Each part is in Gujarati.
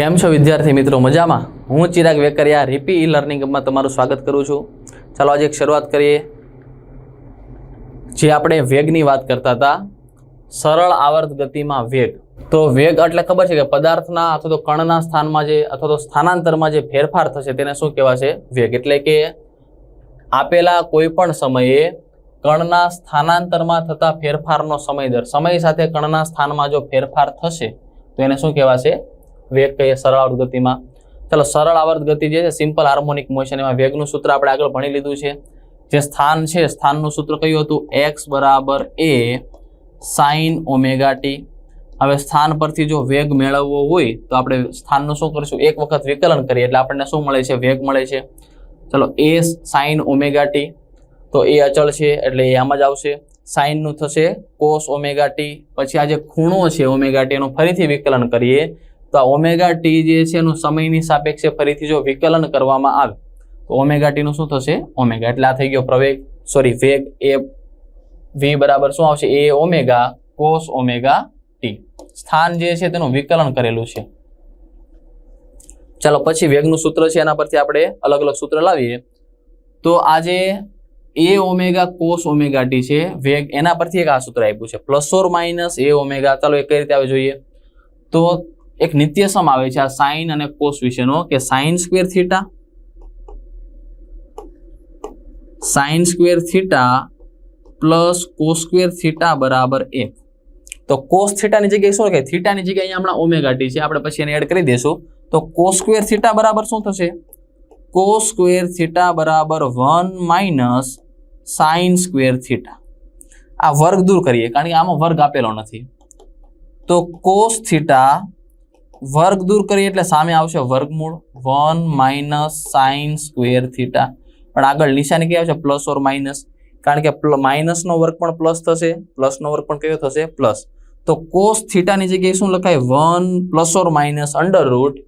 કેમ છો વિદ્યાર્થી મિત્રો? મજામાં? હું ચિરાગ વેકરિયા રીપી ઈ લર્નિંગમાં તમારું સ્વાગત કરું છું. ચાલો આજે એક શરૂઆત કરીએ. જે આપણે વેગની વાત કરતા હતા, સરળ આવર્ત ગતિમાં વેગ. તો વેગ એટલે ખબર છે કે પદાર્થના અથવા તો કણના સ્થાનમાં જે અથવા તો સ્થાનાંતરમાં જે ફેરફાર થશે તેને શું કહેવાશે? વેગ. એટલે કે આપેલા કોઈ પણ સમયે કણના સ્થાનાંતરમાં થતા ફેરફારનો સમય દર, સમય સાથે કણના સ્થાનમાં જો ફેરફાર થશે તો એને શું કહેવાશે? વેગ કહીએ સરળ આવર્ત ગતિમાં. ચાલો, સરળ આવર્ત ગતિ જે છે સિમ્પલ હાર્મોનિક મોશન, એમાં વેગનું સૂત્ર આપણે આગળ ભણી લીધું છે. જે સ્થાન છે, સ્થાનનું સૂત્ર કયું હતું? x બરાબર a sin ઓમેગા ટી. હવે સ્થાન પરથી જો વેગ મેળવવો હોય તો આપણે સ્થાનનું શું કરીશું? એક વખત વિકલન કરીએ એટલે આપણને શું મળે છે? વેગ મળે છે. ચલો, a sin ઓમેગા ટી, તો એ અચળ છે એટલે એ આમાં જ આવશે. સાઇનનું થશે cos ઓમેગા ટી. પછી આ જે ખૂણો છે ઓમેગા ટી, એનું ફરીથી વિકલન કરીએ તો આ ઓમેગા ટી જે છે એનું સમયની સાપેક્ષે ફરીથી જો વિકલન કરવામાં આવે તો ઓમેગા ટી નું શું થશે? ઓમેગા. એટલે આ થઈ ગયો પ્રવેગ, વેગ. એ v બરાબર શું આવશે? a omega cos omega T. સ્થાન જે છે તેનું વિકલન કરેલું છે. ચાલો, પછી વેગનું સૂત્ર છે એના પરથી આપણે અલગ અલગ સૂત્ર લાવીએ. તો આ જે a omega cos omega T છે વેગ, એના પરથી એક આ સૂત્ર આપ્યું છે plus or minus a omega. ચાલો, એ કઈ રીતે આવે જોઈએ? તો એક નિત્યસમ આવે છે આ સાઇન અને કોસ વિશેનો, કે sign square theta plus cos square theta બરાબર 1. તો કોસ થીટાની જગ્યાએ શું લખાય? થીટાની જગ્યાએ અહીંયા હમણાં ઓમેગા ટી છે, આપણે પછી એને એડ કરી દઈશું. તો કોસ સ્ક્વેર થીટા બરાબર શું થશે? કોસ સ્ક્વેર થીટા બરાબર 1 માઇનસ સાઇન સ્ક્વેર થીટા. આ વર્ગ દૂર કરીએ કારણ કે આમાં વર્ગ આપેલો નથી. તો કોસ થીટા વર્ગ દૂર કરીએ એટલે સામે આવશે વર્ગમૂળ 1 માઇનસ સાઇન સ્ક્વેર થીટા. પણ આગળ નિશાની કઈ આવશે? પ્લસ ઓર માઇનસ, કારણ કે માઇનસનો વર્ગ પણ પ્લસ થશે, પ્લસનો વર્ગ પણ કયો થશે? પ્લસ. તો કોસ થીટાની જગ્યાએ શું લખાય? 1 plus or minus under root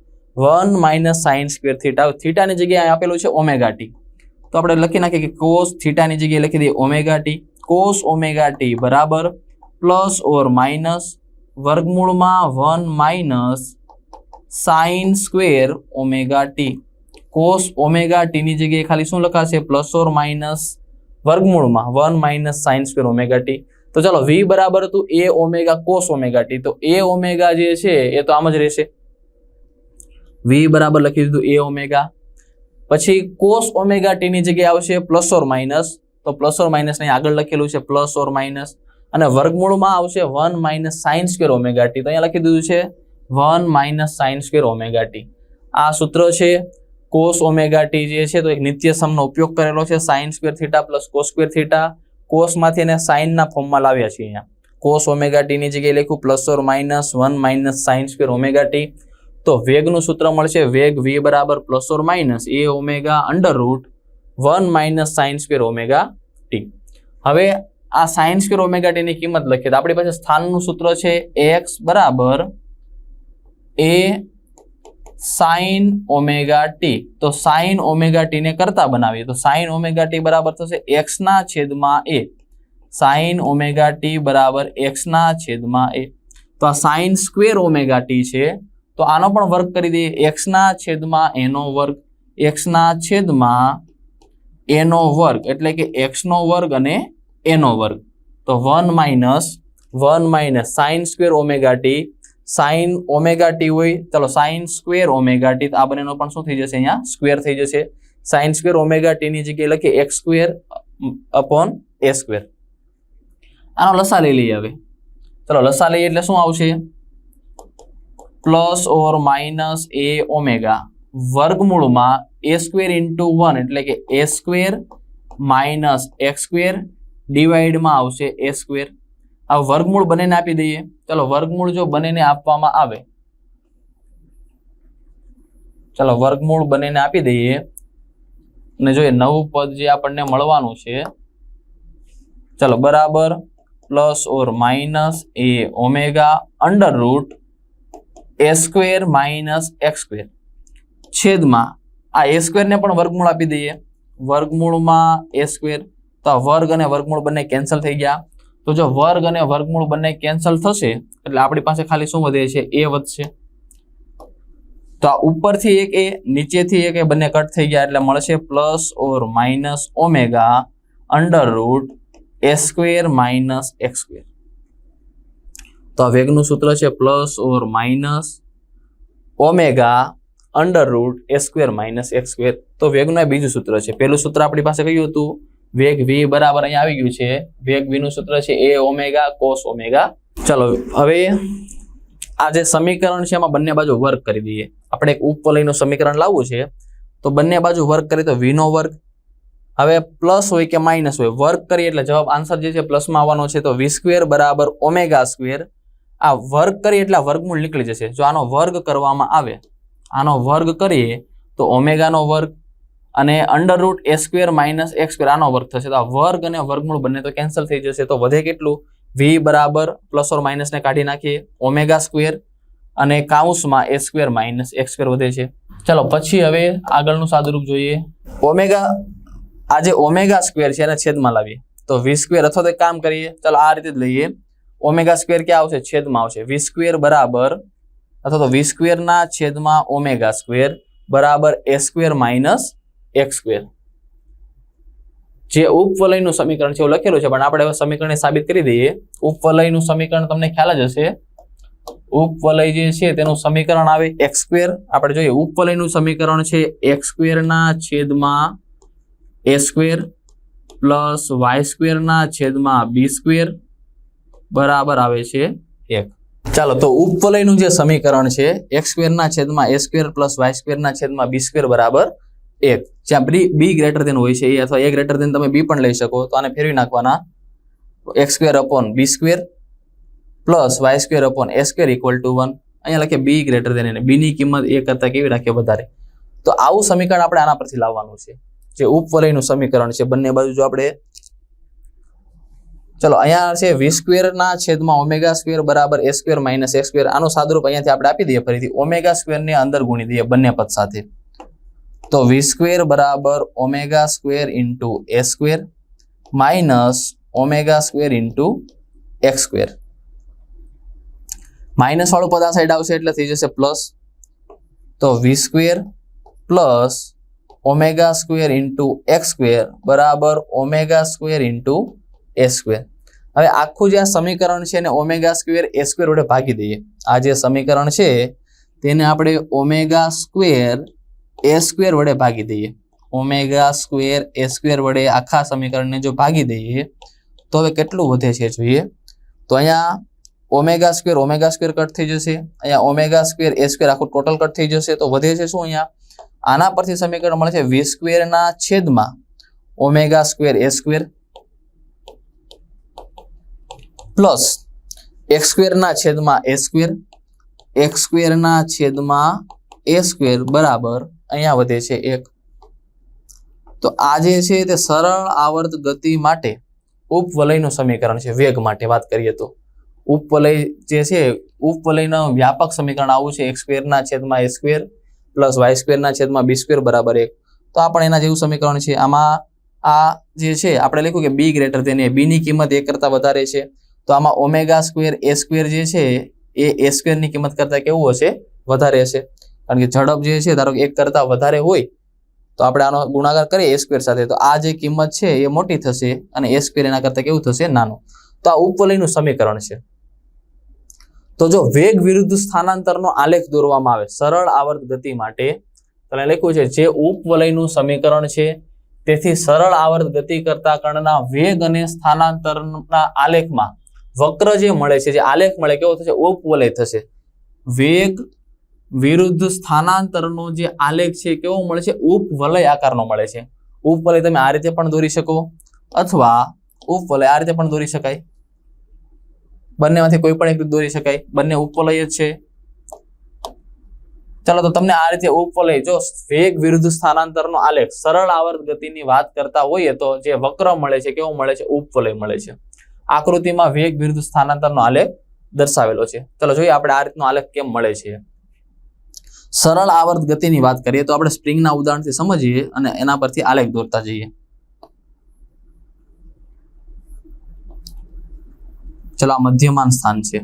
1 minus sine square theta. થીટાની જગ્યાએ આપેલું છે ઓમેગા ટી, તો આપણે લખી નાખીએ કે કોસ થીટાની જગ્યાએ લખી દઈએ omega T. Cos omega T બરાબર પ્લસ ઓર માઇનસ વર્ગમૂળમાં 1 minus sine square omega T. Cos omega T ની જગ્યાએ ખાલી શું લખાશે? પ્લસ ઓર માઇનસ વર્ગમૂળમાં 1 minus sine square omega T. તો ચાલો, v બરાબર હતું a omega cos omega T. તો a ઓમેગા જે છે એ તો આમ જ રહેશે. v બરાબર લખી દીધું a ઓમેગા. પછી કોસ ઓમેગા ટી ની જગ્યાએ આવશે પ્લસ ઓર માઇનસ, તો પ્લસ ઓર માઇનસ ને આગળ લખેલું છે પ્લસ ઓર માઇનસ, અને વર્ગમૂળમાં આવશે 1 minus sine square omega T. તો અહીંયા લખી દીધું છે 1 minus sine square omega T. આ સૂત્ર છે. કોસ ઓમેગા ટી જે છે તો એક નિત્યસમનો ઉપયોગ કરેલો છે, sine square theta plus cos square theta. કોસમાંથી એને સાઇનના ફોર્મમાં લાવ્યા છે. અહીંયા કોસ ઓમેગા ટી ની જગ્યાએ લખ્યું plus or minus 1 minus sine square omega T. તો વેગનું સૂત્ર મળશે વેગ v બરાબર plus or minus a omega under root 1 minus sine square omega T. હવે આ સાઇન સ્ક્વેર ઓમેગા ટી ની કિંમત લખીએ તો આપણી પાસે સ્થાનનું સૂત્ર છે x બરાબર a સાઇન ઓમેગા ટી. તો સાઇન ઓમેગા ટી ને કરતા બનાવીએ તો સાઇન ઓમેગા ટી બરાબર થશે x ના છેદમાં a. સાઇન ઓમેગા ટી બરાબર x ના છેદમાં a. તો આ સાઇન સ્ક્વેર ઓમેગા ટી છે, તો આનો પણ વર્ગ કરી દઈએ. x ના છેદમાં a નો વર્ગ, x ના છેદમાં a નો વર્ગ એટલે કે x નો વર્ગ અને a નો વર્ગ. તો 1 minus sine square omega T. Sine omega T હોય, ચલો સાઇન સ્ક્વેર ઓમેગા ટી, આ બંનેનો પણ શું થઈ જશે? અહીંયા સ્ક્વેર થઈ જશે. સાઇન સ્ક્વેર ઓમેગા ટી ની જગ્યાએ લખીએ x square upon a square. આનો લસા લઈ લઈએ. હવે ચલો લસા લઈએ એટલે શું આવશે? Plus or minus a omega વર્ગમૂળમાં a સ્ક્વેર ઇન્ટુ 1 એટલે કે a square minus x square ડિવાઈડમાં આવશે a સ્ક્વેર. આ વર્ગમૂળ બંનેને આપી દઈએ. ચલો, વર્ગમૂળ જો બંનેને આપવામાં આવે, ચલો વર્ગમૂળ બંનેને આપી દઈએ અને જોઈએ નવું પદ જે આપણને મળવાનું છે. ચલો, બરાબર plus or minus a omega under route a square minus x square છેદમાં આ a સ્ક્વેર ને પણ વર્ગમૂળ આપી દઈએ. વર્ગમૂળમાં a સ્ક્વેર, તો આ વર્ગ અને વર્ગમૂળ બંને કેન્સલ થઈ ગયા. તો જો વર્ગ અને વર્ગમૂળ બંને કેન્સલ થશે એટલે આપણી પાસે ખાલી શું વધે છે? a વધશે. તો આ ઉપરથી એક એ નીચેથી એક એ બંને કટ થઈ ગયા એટલે મળશે plus or minus omega under route A square minus x square. તો આ વેગનું સૂત્ર છે plus or minus omega under route A square minus x square. તો વેગનું આ બીજું સૂત્ર છે. પહેલું સૂત્ર આપણી પાસે કયું હતું? વેગ v બરાબર અહીંયા આવી ગયું છે. વેગ v નું સૂત્ર છે a ઓમેગા કોસ ઓમેગા. ચલો હવે આ જે સમીકરણ છે એમાં બંને બાજુ વર્ગ કરી દઈએ. આપણે એક ઉપવલયનું સમીકરણ લાવવું છે તો બંને બાજુ વર્ગ કરીએ તો v નો વર્ગ. હવે પ્લસ હોય કે માઇનસ હોય, વર્ગ કરીએ એટલે જવાબ આન્સર જે છે પ્લસમાં આવવાનો છે. તો v સ્ક્વેર બરાબર ઓમેગા સ્ક્વેર. આ વર્ગ કરીએ એટલે વર્ગમૂળ નીકળી જશે. જો આનો વર્ગ કરવામાં આવે, આનો વર્ગ કરીએ તો ઓમેગાનો વર્ગ અને અંડર રૂટ એ સ્ક્વેર માઇનસ એક્સ સ્ક્વેર આનો વર્ગ થશે. તો આ વર્ગ અને વર્ગમૂળ બંને તો કેન્સલ થઈ જશે. તો વધે કેટલું? v બરાબર પ્લસ ઓર માઇનસ ને કાઢી નાખીએ ઓમેગા સ્ક્વેર અને કાઉન્સમાં એ સ્ક્વેર માઇનસ એક્સ સ્ક્વેર વધે છે. ચલો પછી હવે આગળનું સાદુરૂપ જોઈએ. ઓમેગા, આ જે ઓમેગા સ્ક્વેર છે એને છેદમાં લાવીએ તો વી સ્ક્વેર, અથવા તો એક કામ કરીએ, ચલો આ રીતે જ લઈએ. ઓમેગા સ્ક્વેર ક્યાં આવશે? છેદમાં આવશે. વી સ્ક્વેર બરાબર અથવા તો વી સ્ક્વેર ના છેદમાં ઓમેગા સ્ક્વેર બરાબર એ સ્ક્વેર માઇનસ એક્સ સ્ક્વેર. જે ઉપવલયનું સમીકરણ છે એવું લખેલું છે, પણ આપણે હવે સમીકરણને સાબિત કરી દઈએ. ઉપવલયનું સમીકરણ તમને ખ્યાલ જ હશે. ઉપવલય જે છે તેનું સમીકરણ આવે એક્સ સ્ક્વેર. આપણે જોઈએ ઉપવલયનું સમીકરણ છે એક્સ સ્ક્વેર ના છેદમાં એ સ્ક્વેર પ્લસ વાય સ્ક્વેર ના છેદમાં બી સ્ક્વેર બરાબર આવે છે 1. ચાલો તો ઉપવલયનું જે સમીકરણ છે એક્સ સ્ક્વેર ના છેદમાં એ સ્ક્વેર પ્લસ વાય સ્ક્વેર ના છેદમાં બી સ્ક્વેર બરાબર 1. જ્યાં બી ગ્રેટર ધેન હોય છે એ, અથવા એ ગ્રેટર ધેન તમે બી પણ લઈ શકો. તો આને ફેરવી નાખવાના. X square upon b square plus y square upon a square equal to 1. અહીંયા લખીએ બી ગ્રેટર ધેન, એને બી ની કિંમત એ કરતા કેવી રાખીએ? વધારે. તો આવું સમીકરણ આપણે આના પરથી લાવવાનું છે, જે ઉપવલયનું સમીકરણ છે. બંને બાજુ જો આપણે, ચલો અહીંયા છે વી સ્ક્વેર ના છેદમાં ઓમેગા સ્ક્વેર બરાબર એ સ્ક્વેર માઇનસ એક્સ સ્ક્વેર. આનું સાદુરૂપ અહીંયાથી આપણે આપી દઈએ. ફરીથી ઓમેગા સ્ક્વેર ને અંદર ગુણી દઈએ બંને પદ સાથે. તો વી સ્ક્વેર બરાબર omega square into a square minus omega square into x square. Minus વાળું પદ આ સાઈડ આવશે એટલે થઈ જશે પ્લસ. તો v square plus omega square into x square બરાબર omega square into a square. હવે આખું જે આ સમીકરણ છે એને ઓમેગા સ્ક્વેર એ સ્ક્વેર વડે ભાગી દઈએ. આ જે સમીકરણ છે તેને આપણે ઓમેગા સ્ક્વેર એ સ્ક્વેર વડે ભાગી દઈએ. ઓમેગા સ્ક્વેર એ સ્ક્વેર વડે આખા સમીકરણને જો ભાગી દઈએ તો હવે કેટલું વધે છે જોઈએ. તો અહીંયા ઓમેગા સ્ક્વેર કટ થઈ જશે. અહીંયા ઓમેગા સ્ક્વેર એ સ્ક્વેર આખું ટોટલ કટ થઈ જશે. તો વધે છે શું? અહીંયા આના પરથી સમીકરણ મળે છે વી સ્ક્વેર ના છેદમાં ઓમેગા સ્ક્વેર એ સ્ક્વેર પ્લસ એક્સ સ્ક્વેર ના છેદમાં એ સ્ક્વેર, એક્સ સ્ક્વેર ના છેદમાં એ સ્ક્વેર બરાબર અહીંયા વધે છે 1. તો આ જે છે તે સરળ આવર્ત ગતિ માટે ઉપવલયનું સમીકરણ છે. વેગ માટે વાત કરીએ તો ઉપવલય જે છે, ઉપવલયનું વ્યાપક સમીકરણ આવું છે. એક્સ સ્ક્વેર ના છેદમાં એ સ્ક્વેર પ્લસ વાય સ્ક્વેર ના છેદમાં બી સ્ક્વેર બરાબર 1. તો આ પણ એના જેવું સમીકરણ છે. આમાં આ જે છે આપણે લખ્યું કે બી ગ્રેટર ધેન એ, બી ની કિંમત 1 કરતા વધારે છે. તો આમાં ઓમેગા સ્ક્વેર એ સ્ક્વેર જે છે એ સ્ક્વેર ની કિંમત કરતા કેવું હશે? વધારે હશે. કારણ કે ઝડપ જે છે ધારો કે 1 કરતા વધારે હોય તો આપણે આનો ગુણાકાર કરીએ એ સ્ક્વેર સાથે, તો આ જે કિંમત છે એ મોટી થશે અને એ સ્ક્વેર એના કરતા કેવું થશે? નાનું. તો આ ઉપવલયનું સમીકરણ છે. તો જો વેગ વિરુદ્ધ સ્થાનાંતરનો આલેખ દોરવામાં આવે સરળ આવર્ત ગતિ માટે, તો લખ્યું છે જે ઉપવલયનું સમીકરણ છે તેથી સરળ આવર્ત ગતિ કરતા કણના વેગ અને સ્થાનાંતરના આલેખમાં વક્ર જે મળે છે, જે આલેખ મળે કેવો થશે? ઉપવલય થશે. વેગ વિરુદ્ધ સ્થાનાંતરનો જે આલેખ છે કેવો મળે છે? ઉપવલય આકારનો મળે છે. ઉપવલય તમે આ રીતે પણ દોરી શકો અથવા ઉપવલય આ રીતે પણ દોરી શકાય. બંનેમાંથી કોઈ પણ એક રીતે દોરી શકાય. બંને ઉપવલય જ છે. ચાલો તો તમને આ રીતે ઉપવલય, જો વેગ વિરુદ્ધ સ્થાનાંતરનો આલેખ સરળ આવર્ત ગતિની વાત કરતા હોઈએ તો જે વક્ર મળે છે કેવો મળે છે? ઉપવલય મળે છે. આકૃતિમાં વેગ વિરુદ્ધ સ્થાનાંતરનો આલેખ દર્શાવેલો છે. ચલો જોઈએ આપણે આ રીતનો આલેખ કેમ મળે છે. સરળ આવર્ત ગતિની વાત કરીએ તો આપણે સ્પ્રિંગના ઉદાહરણથી સમજીએ અને એના પરથી આલેખ દોરતા જઈએ. ચલો આ મધ્યમાન સ્થાન છે.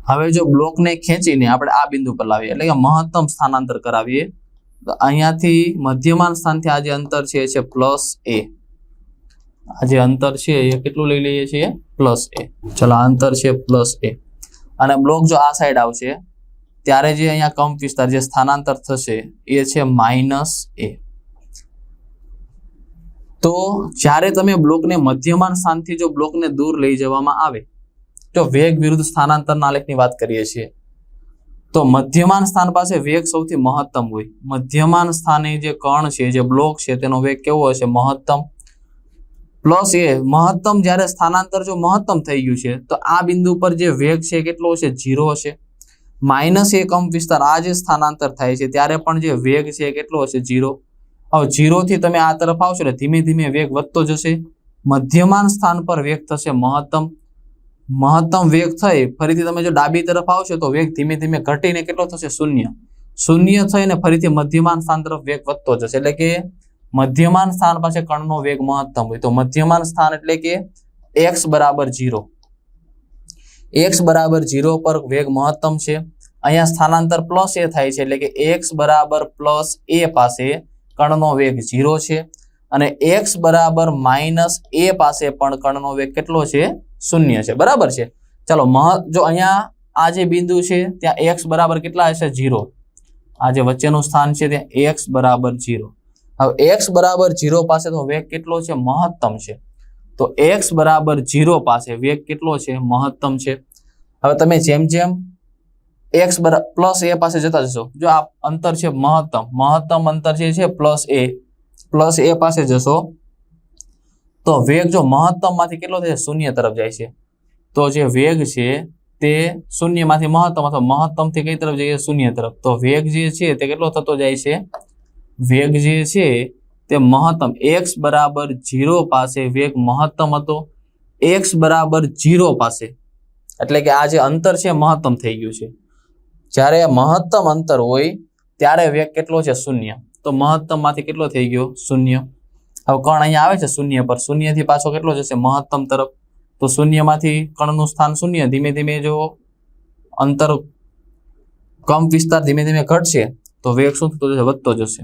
હવે જો બ્લોકને ખેંચીને આપણે આ બિંદુ પર લાવીએ એટલે કે મહત્તમ સ્થાનાંતર કરાવીએ તો અહીંયાથી મધ્યમાન સ્થાનથી આ જે અંતર છે એ છે પ્લસ એ. આ જે અંતર છે એ કેટલું લઈ લઈએ છીએ પ્લસ એ. ચલો આ અંતર છે પ્લસ એ અને બ્લોક જો આ સાઈડ આવશે ત્યારે જે અહીંયા કંપ વિસ્તાર જે સ્થાનાંતર થશે એ છે માઇનસ એ. તો જ્યારે તમે બ્લોકને મધ્યમાન સ્થાનથી જો બ્લોકને દૂર લઈ જવામાં આવે તો વેગ વિરુદ્ધ સ્થાનાંતરના આલેખની વાત કરીએ છીએ તો મધ્યમાન સ્થાન પાસે વેગ સૌથી મહત્તમ હોય. મધ્યમાન સ્થાને જે કણ છે જે બ્લોક છે તેનો વેગ કેવો હશે મહત્તમ. પ્લસ એ મહત્તમ જ્યારે સ્થાનાંતર જો મહત્તમ થઈ ગયું છે તો આ બિંદુ પર જે વેગ છે કેટલો હશે 0 હશે. માઇનસ એ કંપ વિસ્તાર આ જે સ્થાનાંતર થાય છે ત્યારે પણ જે વેગ છે કેટલો હશે 0. હવે 0 થી તમે આ તરફ આવશો એટલે ધીમે ધીમે વેગ વધતો જશે. મધ્યમાન સ્થાન પર વેગ થશે મહત્તમ. મહત્તમ વેગ થઈ ફરીથી તમે જો ડાબી તરફ આવશો તો વેગ ધીમે ધીમે ઘટીને કેટલો થશે 0. 0 થઈને ફરીથી મધ્યમાન સ્થાન તરફ વેગ વધતો જશે એટલે કે મધ્યમાન સ્થાન પાસે કણનો વેગ મહત્તમ હોય તો મધ્યમાન સ્થાન એટલે કે x બરાબર 0. x બરાબર 0 પર વેગ મહત્તમ છે. અહીંયા સ્થાનાંતર પ્લસ એ થાય છે એટલે કે x બરાબર પ્લસ એ પાસે કણનો વેગ 0 છે અને x બરાબર માઇનસ એ પાસે પણ કણનો વેગ કેટલો છે 0 છે. બરાબર છે. ચાલો જો અહીંયા આ જે બિંદુ છે ત્યાં x બરાબર કેટલા હશે 0. આ જે વચ્ચેનું સ્થાન છે ત્યાં x બરાબર 0. હવે x બરાબર 0 પાસે તો વેગ કેટલો છે મહત્તમ છે તો x બરાબર 0 પાસે વેગ કેટલો છે મહત્તમ છે. હવે તમે જેમ જેમ x પ્લસ એ પાસે જતા જશો જો આ અંતર છે મહત્તમ અંતર જે છે પ્લસ એ પાસે જશો તો વેગ જો મહત્તમ માંથી કેટલો થશે 0 તરફ જાય છે તો જે વેગ છે તે 0 માંથી મહત્તમ અથવા મહત્તમ થી કઈ તરફ જઈએ 0 તરફ તો વેગ જે છે તે કેટલો થતો જાય છે વેગ જે છે તે મહત્તમ x બરાબર 0 પાસે વેગ મહત્તમ હતો. x બરાબર 0 પાસે એટલે કે આ જે અંતર છે મહત્તમ થઈ ગયું છે. જ્યારે મહત્તમ અંતર હોય ત્યારે વેગ કેટલો છે 0 તો મહત્તમ માંથી કેટલો થઈ ગયો 0. હવે કણ અહીંયા આવે છે 0 પર 0 થી પાછો કેટલો જશે મહત્તમ તરફ તો 0 માંથી કણનું સ્થાન 0 ધીમે ધીમે જો અંતર કંપ વિસ્તાર ધીમે ધીમે ઘટશે તો વેગ શું થતો જશે વધતો જશે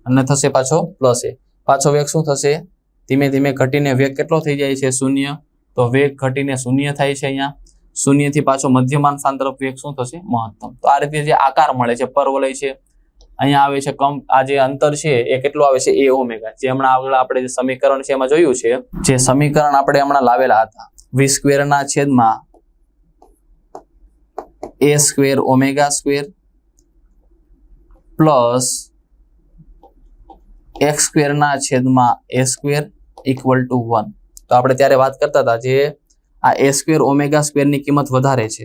અને થશે પાછો પ્લસ એ. પાછો વેગ શું થશે ધીમે ધીમે ઘટીને વેગ કેટલો થઈ જાય છે 0 તો વેગ ઘટીને 0 થાય છે. અહીંયા 0 થી પાછો મધ્યમાન સ્થાન તરફ વેગ શું થશે મહત્તમ. તો આ રીતે જે આકાર મળે છે પરવલય છે અહીંયા આવે છે કંપ આ જે અંતર છે એ કેટલું આવે છે a ઓમેગા. જે હમણાં આગળ આપણે જે સમીકરણ છે એમાં જોયું છે જે સમીકરણ આપણે હમણાં લાવેલા હતા v² ના છેદમાં a² ઓમેગા² પ્લસ x² ના છેદમાં a² ઇક્વલ ટુ 1. તો આપણે ત્યારે વાત કરતા હતા જે આ a² ઓમેગા² ની કિંમત વધારે છે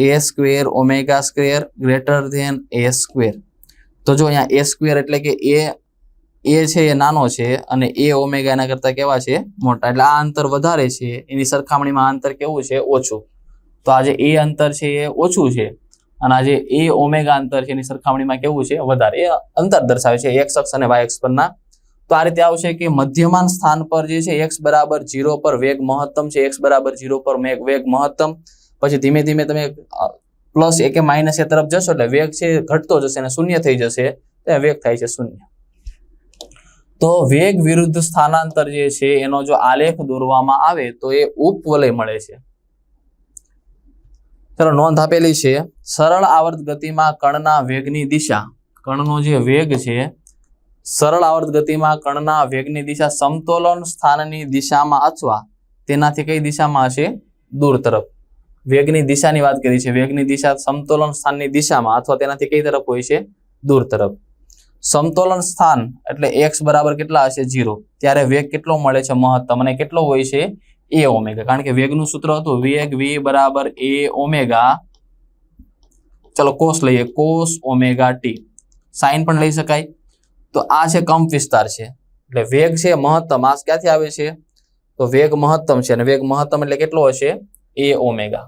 a² ઓમેગા² ગ્રેટર ધેન a². તો જો અહીંયા a² એટલે કે a છે એ નાનો છે અને a ઓમેગા એના કરતા કેવા છે મોટા એટલે આ અંતર વધારે છે એની સરખામણીમાં અંતર કેવું છે ઓછું. તો આ જે a અંતર છે એ ઓછું છે અને આ જે a ઓમેગા અંતર છે એની સરખામણીમાં કેવું છે વધારે. એ અંતર દર્શાવે છે x અક્ષ અને y અક્ષ પરના. તો આ રીતે આવશે કે મધ્યમાન સ્થાન પર જે છે x બરાબર 0 પર વેગ મહત્તમ છે. x બરાબર 0 પર વેગ મહત્તમ પછી ધીમે ધીમે તમે પ્લસ એ કે માઇનસ એ તરફ જશો એટલે વેગ છે ઘટતો જશે અને 0 થઈ જશે એટલે વેગ થાય છે 0. તો વેગ વિરુદ્ધ સ્થાનાંતર જે છે એનો જો આલેખ દોરવામાં આવે તો એ ઉપવલય મળે છે. ચલો નોંધ આપેલી છે સરળ આવર્ત ગતિમાં કણના વેગની દિશા કણનો જે વેગ છે સરળ આવર્ત ગતિમાં કણના વેગની દિશા સમતોલન સ્થાનની દિશામાં અથવા તેનાથી કઈ દિશામાં હશે દૂર તરફ. વેગની દિશાની વાત કરી છે વેગની દિશા સમતોલન સ્થાનની દિશામાં અથવા તેનાથી કઈ તરફ હોય છે દૂર તરફ. સમતોલન સ્થાન એટલે x બરાબર કેટલા હશે 0 ત્યારે વેગ કેટલો મળે છે મહત્તમ અને કેટલો હોય છે a ઓમેગા. કારણ કે વેગનું સૂત્ર હતું વેગ v બરાબર a ઓમેગા. ચલો કોસ લઈએ કોસ ઓમેગા t. સાઇન પણ લઈ શકાય. તો આ છે કંપ વિસ્તાર છે એટલે વેગ છે મહત્તમ. આ ક્યાંથી આવે છે તો વેગ મહત્તમ છે અને વેગ મહત્તમ એટલે કેટલો હશે a ઓમેગા.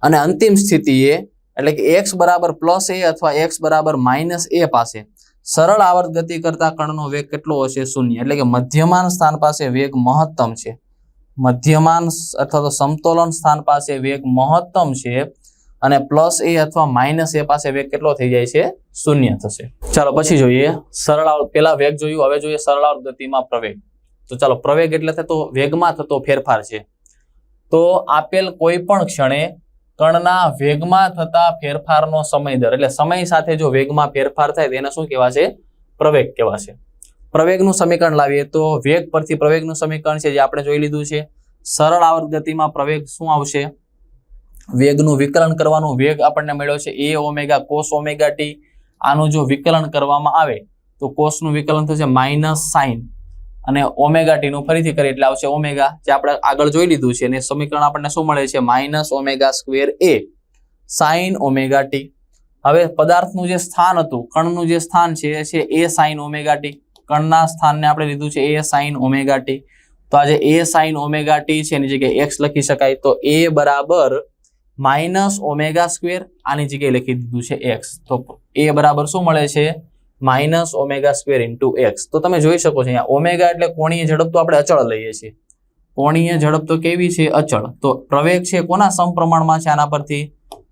અને અંતિમ સ્થિતિ એ એટલે કે x બરાબર પ્લસ a અથવા x બરાબર માઇનસ a પાસે સરળ આવર્ત ગતિ કરતા કણનો વેગ કેટલો હશે 0. એટલે કે મધ્યમાન સ્થાન પાસે વેગ મહત્તમ છે. મધ્યમાન અથવા તો સમતોલન સ્થાન પાસે વેગ મહત્તમ છે અને પ્લસ એ અથવા માઇનસ એ પાસે વેગ કેટલો થઈ જાય છે? શૂન્ય થશે. ચાલો પછી જોઈએ સરળાવર્ત. પેલા વેગ જોયું, હવે જોઈએ સરળાવર્ત ગતિમાં પ્રવેગ. તો ચાલો, પ્રવેગ એટલે થતો વેગમાં થતો ફેરફાર છે. તો આપેલ કોઈ પણ ક્ષણે કણના વેગમાં થતા ફેરફારનો સમય દર, એટલે સમય સાથે જો વેગમાં ફેરફાર થાય તેને શું કહેવાશે? પ્રવેગ કહેવાશે. પ્રવેગનું સમીકરણ લાવીએ તો વેગ પરથી પ્રવેગનું સમીકરણ છે જે આપણે જોઈ લીધું છે. સરળ આવર્ત ગતિમાં પ્રવેગ શું આવશે? વેગનું વિકલન કરવાનું, વેગ આપણને મળ્યો છે a omega cos omega T. આનું જો વિકલન કરવામાં આવે તો કોસનું વિકલન થશે માઇનસ સાઇન અને ઓમેગા ટી નું ફરીથી કરીએ એટલે આવશે ઓમેગા, જે આપણે આગળ જોઈ લીધું છે. અને સમીકરણ આપણને શું મળે છે? Minus omega square a sine omega T. હવે પદાર્થનું જે સ્થાન હતું, કણનું જે સ્થાન છે એ સાઇન ઓમેગા ટી. કણના સ્થાનને આપણે લીધું છે a સાઇન ઓમેગા ટી. તો આ જે a સાઇન ઓમેગા ટી છે એની જગ્યાએ x લખી શકાય. તો a બરાબર માઇનસ ઓમેગા સ્ક્વેર, આની જગ્યાએ લખી દીધું છે x. તો a બરાબર શું મળે છે? Minus omega square into x. તો તમે જોઈ શકો છો અહીંયા ઓમેગા એટલે કોણીય ઝડપ, તો આપણે અચળ લઈએ છીએ. કોણીય ઝડપ તો કેવી છે? અચળ. તો પ્રવેગ છે કોના સમપ્રમાણમાં છે? આના પરથી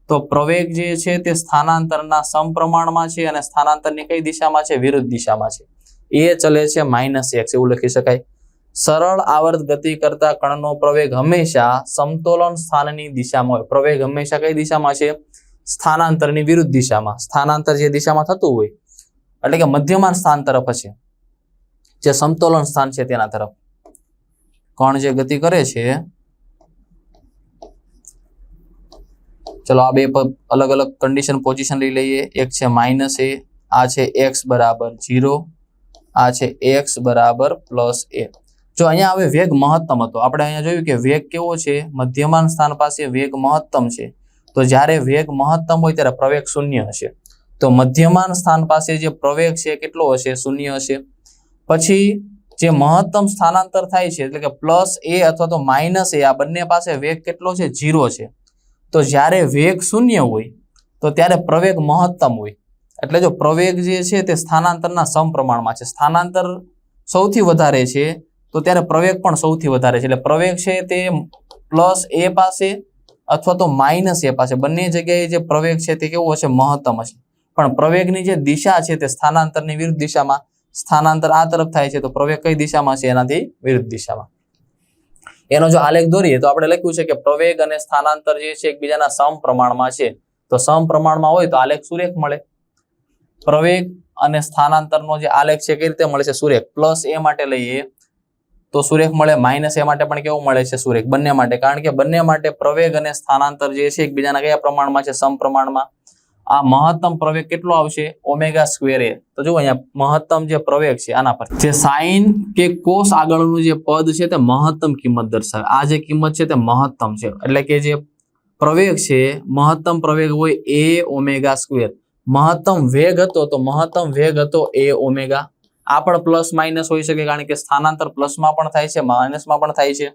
તો પ્રવેગ જે છે તે સ્થાનાંતરના સમપ્રમાણમાં છે અને સ્થાનાંતરની કઈ દિશામાં છે? વિરુદ્ધ દિશામાં છે. એ ચલે છે માઇનસ એક્સ, એવું લખી શકાય. સરળ આવર્ત ગતિ કરતા કણનો પ્રવેગ હંમેશા સમતોલન સ્થાનની દિશામાં હોય. પ્રવેગ હંમેશા કઈ દિશામાં છે? સ્થાનાંતરની વિરુદ્ધ દિશામાં. સ્થાનાંતર જે દિશામાં થતું હોય એટલે કે મધ્યમાન સ્થાન તરફ હશે, જે સમતોલન સ્થાન છે તેના તરફ કણ જે ગતિ કરે છે. ચલો આ બે અલગ અલગ કન્ડિશન પોઝિશન લઈ લઈએ. એક છે માઇનસ એ, આ છે એક્સ બરાબર 0, આ છે એક્સ બરાબર પ્લસ એ. જો અહીંયા હવે વેગ મહત્તમ હતો, આપણે અહીંયા જોયું કે વેગ કેવો છે? મધ્યમાન સ્થાન પાસે વેગ મહત્તમ છે. તો જ્યારે વેગ મહત્તમ હોય ત્યારે પ્રવેગ શૂન્ય હશે. તો મધ્યમાન સ્થાન પાસે જે પ્રવેગ છે કેટલો હશે? શૂન્ય હશે. પછી જે મહત્તમ સ્થાનાંતર થાય છે એટલે કે પ્લસ એ અથવા તો માઇનસ એ, આ બંને પાસે વેગ કેટલો છે? 0 છે. તો જ્યારે વેગ શૂન્ય હોય તો ત્યારે પ્રવેગ મહત્તમ હોય. એટલે જો પ્રવેગ જે છે તે સ્થાનાંતરના સમપ્રમાણમાં છે. સ્થાનાંતર સૌથી વધારે છે તો ત્યારે પ્રવેગ પણ સૌથી વધારે છે. એટલે પ્રવેગ છે તે પ્લસ એ પાસે અથવા તો માઇનસ એ પાસે, બંને જગ્યાએ જે પ્રવેગ છે તે કેવો હશે? મહત્તમ હશે. પણ પ્રવેગની જે દિશા છે તે સ્થાનાંતરની વિરુદ્ધ દિશામાં. સ્થાનાંતર આ તરફ થાય છે તો પ્રવેગ કઈ દિશામાં છે? એનાથી વિરુદ્ધ દિશામાં. એનો જો આલેખ દોરીએ તો આપણે લખ્યું છે કે પ્રવેગ અને સ્થાનાંતર જે છે એકબીજાના સમપ્રમાણમાં છે. તો સમપ્રમાણમાં હોય તો આલેખ સુરેખ મળે. પ્રવેગ અને સ્થાનાંતરનો જે આલેખ છે કઈ રીતે મળે છે? સુરેખ. પ્લસ એ માટે લઈએ તો સુરેખ મળે, માઇનસ એ માટે પણ કેવું મળે છે? સુરેખ. બંને માટે, કારણ કે બંને માટે પ્રવેગ અને સ્થાનાંતર જે છે એકબીજાના કયા પ્રમાણમાં છે? સમપ્રમાણમાં. આ મહત્તમ પ્રવેગ કેટલો આવશે? ઓમેગા સ્ક્વેર એ. તો જો અહીંયા મહત્તમ જે પ્રવેગ છે આના પર જે સાઇન કે કોસ આગળનું જે પદ છે તે મહત્તમ કિંમત દર્શાવે. આ જે કિંમત છે તે મહત્તમ છે. એટલે કે જે પ્રવેગ છે, મહત્તમ પ્રવેગ હોય એ ઓમેગા સ્ક્વેર. મહત્તમ વેગ હતો તો મહત્તમ વેગ હતો એ ઓમેગા. આ પણ પ્લસ માઇનસ હોઈ શકે, કારણ કે સ્થાનાંતર પ્લસમાં પણ થાય છે, માઇનસમાં પણ થાય છે.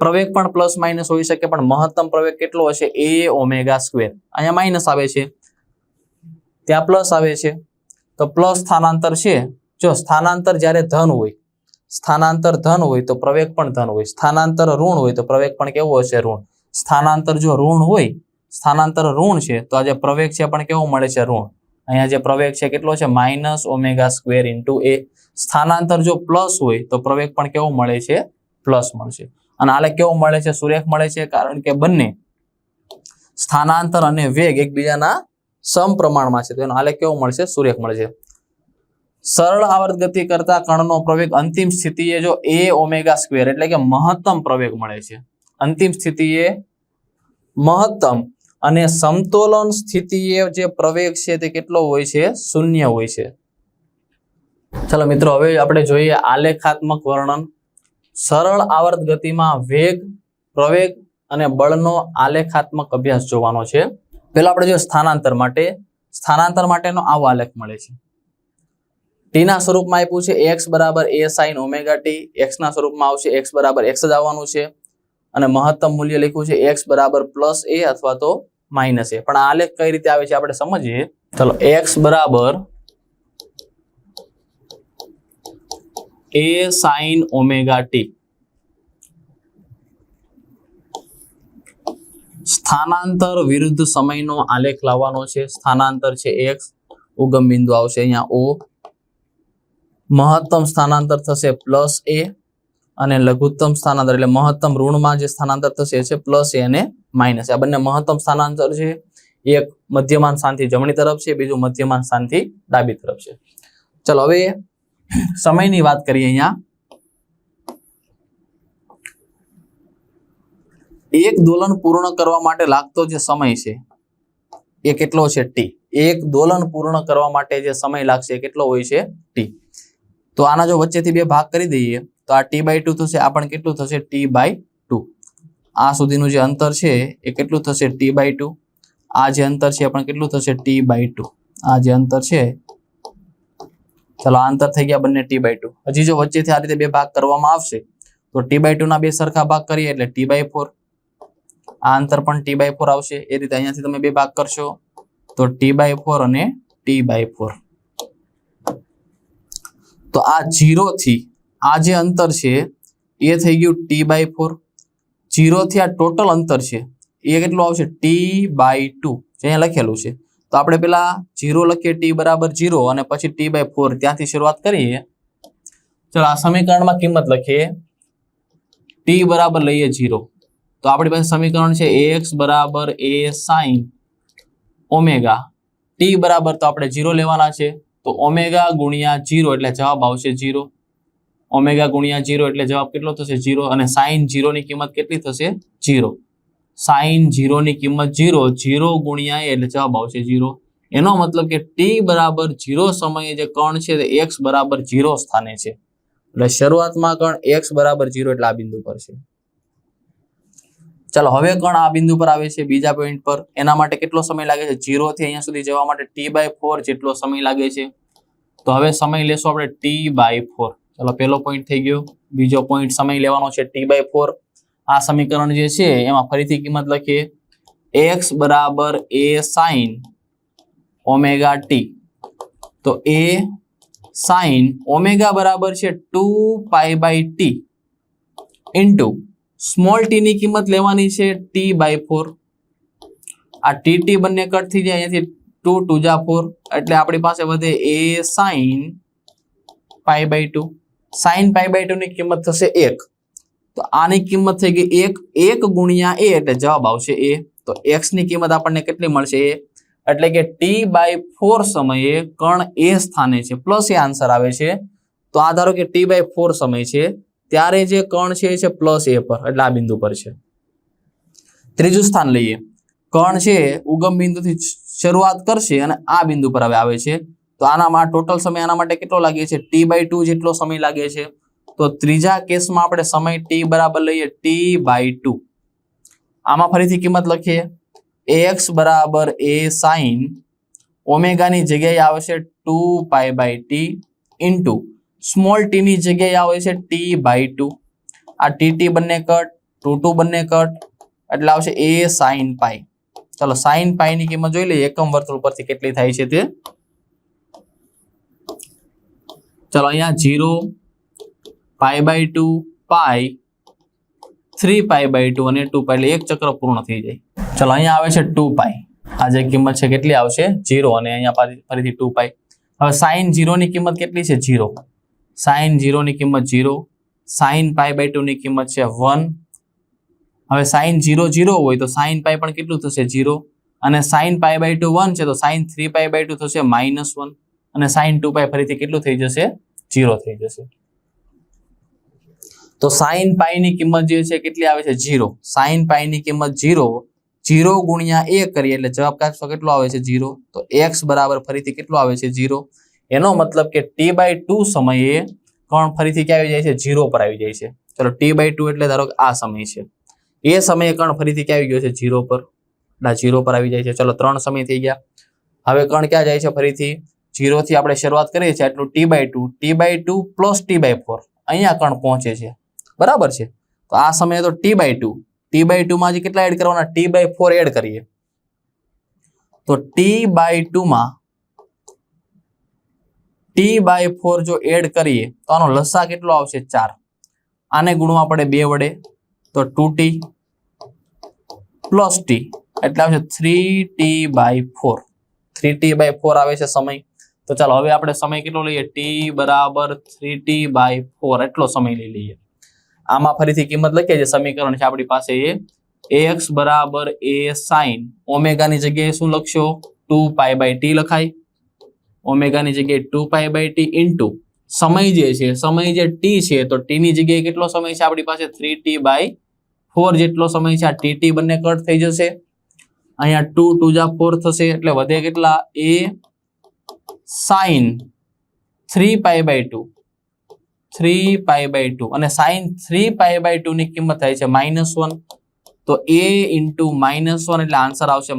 પ્રવેગ પણ પ્લસ માઇનસ હોઈ શકે, પણ મહત્તમ પ્રવેગ કેટલો હશે? એ ઓમેગા સ્ક્વેર. અહીંયા માઇનસ આવે છે, ત્યાં પ્લસ આવે છે. તો પ્લસ સ્થાનાંતર છે. જો સ્થાનાંતર જ્યારે ધન હોય, સ્થાનાંતર ધન હોય તો પ્રવેગ પણ ધન હોય. સ્થાનાંતર ઋણ હોય તો પ્રવેગ પણ કેવો હશે? ઋણ. સ્થાનાંતર જો ઋણ હોય, સ્થાનાંતર ઋણ છે તો આ જે પ્રવેગ છે પણ કેવો મળે છે? ઋણ. અહીંયા જે પ્રવેગ છે કેટલો છે? માઇનસ ઓમેગા સ્ક્વેર ઇન્ટુ એ. સ્થાનાંતર જો પ્લસ હોય તો પ્રવેગ પણ કેવો મળે છે? પ્લસ મળશે. અને આલેખ કેવો મળે છે? સુરેખ મળે છે, કારણ કે બંને સ્થાનાંતર અને વેગ એકબીજાના સમપ્રમાણમાં છે. તો એનો આલેખ કેવો મળશે? સુરેખ મળશે. સરળ આવર્ત ગતિ કરતા કણનો પ્રવેગ અંતિમ સ્થિતિએ જો એ ઓમેગા સ્ક્વેર એટલે કે મહત્તમ પ્રવેગ મળે છે. અંતિમ સ્થિતિએ મહત્તમ અને સમતોલન સ્થિતિએ જે પ્રવેગ છે તે કેટલો હોય છે? શૂન્ય હોય છે. ચાલો મિત્રો, હવે આપણે જોઈએ આલેખાત્મક વર્ણન. સરળ આવર્ત ગતિમાં વેગ, પ્રવેગ અને બળનો આલેખાત્મક અભ્યાસ જોવાનો છે. પહેલા આપણે જો સ્થાનાંતર માટે, સ્થાનાંતર માટેનો આવો આલેખ મળે છે. ટીના સ્વરૂપમાં આપ્યું છે એક્સ બરાબર એ સાઇન ઓમેગા ટી. એક્સના સ્વરૂપમાં આવશે એક્સ બરાબર એક્સ જ આવવાનું છે. અને મહત્તમ મૂલ્ય લખ્યું છે એક્સ બરાબર પ્લસ એ અથવા તો માઇનસ એ. પણ આ આલેખ કઈ રીતે આવે છે આપણે સમજીએ. ચલો, એક્સ બરાબર એ સાઇન ઓમેગા ટી. સ્થાનાંતર વિરુદ્ધ સમયનો આલેખ લાવવાનો છે. સ્થાનાંતર છે x, ઉગમ બિંદુ આવશે અહીંયા O, મહત્તમ સ્થાનાંતર થશે +a અને લઘુત્તમ સ્થાનાંતર એટલે મહત્તમ ઋણમાં જે સ્થાનાંતર થશે એ છે +a અને માઇનસ. આ બંને મહત્તમ સ્થાનાંતર છે. એક મધ્યમાન સ્થાનથી જમણી તરફ છે, બીજું મધ્યમાન સ્થાનથી ડાબી તરફ છે. ચલો હવે સમયની વાત કરીએ. અહીંયા એક દોલન પૂર્ણ કરવા માટે લાગતો જે સમય છે એ કેટલો છે t. એક દોલન પૂર્ણ કરવા માટે જે સમય લાગશે એ કેટલો હોય છે t. તો આના જો વચ્ચેથી બે ભાગ કરી દઈએ તો આ t/2 થશે. આ પણ કેટલું થશે t/2. આ સુધીનું જે અંતર છે એ કેટલું થશે t/2. આ જે અંતર છે એ પણ કેટલું થશે t/2. આ જે અંતર છે, ચલો આ અંતર થઈ ગયા બંને t/2. હજી જો વચ્ચેથી આ રીતે બે ભાગ કરવામાં આવશે તો t/2 ના બે સરખા ભાગ કરીએ એટલે t/4. આ અંતર પણ t/4 આવશે. એ રીતે અહીંયાથી તમે બે ભાગ કરશો તો t/4 અને t/4. તો આ 0 થી આ જે અંતર છે એ થઈ ગયું t/4. 0 થી આ ટોટલ અંતર છે એ કેટલું આવશે t/2 જે અહીંયા લખેલું છે. તો આપણે પેલા 0 લખીએ t બરાબર 0 અને પછી t/4 ત્યાંથી શરૂઆત કરીએ. ચલો આ સમીકરણમાં કિંમત લખીએ. t બરાબર લઈએ 0 તો આપણી પાસે સમીકરણ છે ax બરાબર a sin ઓમેગા. t બરાબર તો આપણે 0 લેવાના છે તો ઓમેગા ગુણ્યા 0 એટલે જવાબ આવશે 0. ઓમેગા ગુણ્યા 0 એટલે જવાબ કેટલો થશે 0 અને sin 0 ની કિંમત કેટલી થશે 0. sin 0 ની કિંમત 0, 0 ગુણ્યા એટલે જવાબ આવશે 0. એનો મતલબ કે t બરાબર 0 સમયે જે કણ છે તે x બરાબર 0 સ્થાને છે. એટલે શરૂઆતમાં કણ x બરાબર 0 એટલે આ બિંદુ પર છે. ચાલો હવે કણ આ બિંદુ પર આવે છે બીજા પોઈન્ટ પર. એના માટે કેટલો સમય લાગે છે 0 થી અહીંયા સુધી જવા માટે t/4 જેટલો સમય લાગે છે. તો હવે સમય લેશું આપણે t/4. ચાલો પહેલો પોઈન્ટ થઈ ગયો. બીજો પોઈન્ટ સમય લેવાનો છે t/4. આ સમીકરણ જે છે એમાં ફરીથી કિંમત લખીએ. x બરાબર a sin ઓમેગા t. તો a sin ઓમેગા બરાબર છે 2π/t ઇન્ટુ સ્મોલ t ની કિંમત લેવાની છે t/4. આ t બંને કટ થઈ જાય અહીંયાથી 2 2 જા 4 એટલે આપણી પાસે વધે a sin π/2. sin π/2 ની કિંમત થશે 1. તો આની કિંમત થઈ ગઈ 1 ગુણ્યા a એટલે જવાબ આવશે a. તો x ની કિંમત આપણને કેટલી મળશે a. એટલે કે t/4 સમયે કણ a સ્થાને છે પ્લસ એ આન્સર આવે છે. તો આ ધારો કે t/4 સમય છે ત્યારે જે કણ છે એ છે પ્લસ a પર એટલે આ બિંદુ પર છે. ત્રીજું સ્થાન લઈએ. કણ છે ઉગમ બિંદુથી શરૂઆત કરશે અને આ બિંદુ પર હવે આવે છે. તો આનામાં ટોટલ સમય આના માટે કેટલો લાગે છે t/2 જેટલો સમય લાગે છે. તો ત્રીજા કેસમાં આપણે સમય t બરાબર લઈએ t/2. આમાં ફરીથી કિંમત લખીએ. ax બરાબર a sin ઓમેગાની જગ્યાએ આવશે 2π/t ઇન્ટુ સ્મોલ t ની જગ્યાએ આવે છે t/2. આ t બંને કટ 2 2 બંને કટ એટલે આવશે a sin π. ચલો sin π ની કિંમત જોઈ લઈએ એકમ વર્તુળ પરથી કેટલી થાય છે તે. ચલો અહીંયા 0 π/2 π 3π/2 અને 2π એટલે એક ચક્ર પૂર્ણ થઈ જાય. ચલો અહીંયા આવે છે 2π. આ જે કિંમત છે કેટલી આવશે 0 અને અહીંયા ફરીથી 2π. હવે sin 0 ની કિંમત કેટલી છે 0. sin 0 ની કિંમત 0. sin π/2 ની કિંમત છે 1. હવે sin 0 0 હોય તો sin π પણ કેટલું થશે 0 અને sin π/2 1 છે તો sin 3π/2 થશે -1 અને sin 2π ફરીથી કેટલું થઈ જશે 0 થઈ જશે. તો sin π ની કિંમત જે છે કેટલી આવે છે 0. sin π ની કિંમત 0 0 ગુણ્યા a કરીએ એટલે જવાબ કેટલો આવે છે 0. તો x બરાબર ફરીથી કેટલો આવે છે 0. એનો મતલબ કે t/2 સમયે કણ ફરીથી ક્યાં આવી જાય છે 0 પર આવી જાય છે. ચલો t/2 એટલે ધારો કે આ સમય છે. એ સમયે કણ ફરીથી ક્યાં આવી ગયો છે 0 પર. ના 0 પર આવી જાય છે. ચલો 3 સમય થઈ ગયા. હવે કણ ક્યાં જાય છે ફરીથી 0 થી આપણે શરૂઆત કરીએ છીએ એટલું t/2 પ્લસ t/4 અહીંયા કણ પહોંચે છે બરાબર છે. તો આ સમયે તો t/2 માં કેટલા એડ કરવાના t/4 એડ કરીએ તો t/2 માં t/4 જો એડ કરીએ તો આનો લસા કેટલો આવશે 4. આને ગુણવા પડે 2 વડે તો 2t પ્લસ ટી એટલે આવશે 3t/4 3t/4 આવે છે સમય. તો ચાલો હવે આપણે સમય કેટલો લઈએ t બરાબર 3t/4 એટલો સમય લઈ લઈએ. આમાં ફરીથી કિંમત લખીએ જે સમીકરણ છે આપણી પાસે એ x બરાબર a sin ઓમેગા ની જગ્યાએ શું લખશો 2π/t લખાય. ઓમેગા ની જગ્યાએ 2π/t ઇન્ટુ સમય જે છે સમય જે t છે તો t ની જગ્યાએ કેટલો સમય છે આપણી પાસે 3t/4 જેટલો સમય છે. આ tt બંને કટ થઈ જશે. અહીંયા 2 2 જા 4 થશે એટલે વધે કેટલા a sin 3π/2 અને sin 3π/2 ની કિંમત થાય છે -1. તો a into -1 એટલે આન્સર આવશે -a.